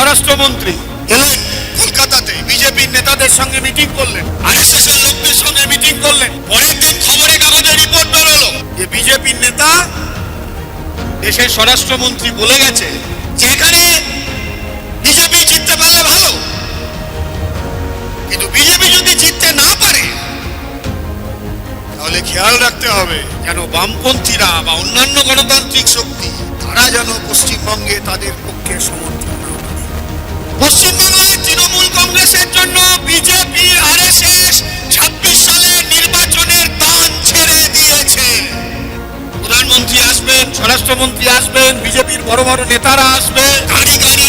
স্বরাষ্ট্রমন্ত্রী এলেন কলকাতাতে, বিজেপির নেতাদের সঙ্গে মিটিং করলেন, আরএসএস এর লোকদের সঙ্গে মিটিং করলেন। পরের দিন খবরে কাগজে রিপোর্ট বেরোলো যে বিজেপির নেতা দেশের স্বরাষ্ট্রমন্ত্রী বলে গেছে যে এখানে বিজেপি জিততে পারে ভালো, কিন্তু বিজেপি যদি জিততে না পারে তাহলে খেয়াল রাখতে হবে যেন বামপন্থীরা বা অন্যান্য গণতান্ত্রিক শক্তি তারা যেন পশ্চিমবঙ্গে তাদের পক্ষে সমর্থন না করে। পশ্চিমবাংলায় তৃণমূল কংগ্রেসের জন্য বিজেপি আরএসএস 26 সালের নির্বাচনের দান ছেড়ে দিয়েছে। প্রধানমন্ত্রী আসবেন, স্বরাষ্ট্রমন্ত্রী আসবেন, বিজেপির বড় বড় নেতারা আসবেন, গাড়ি গাড়ি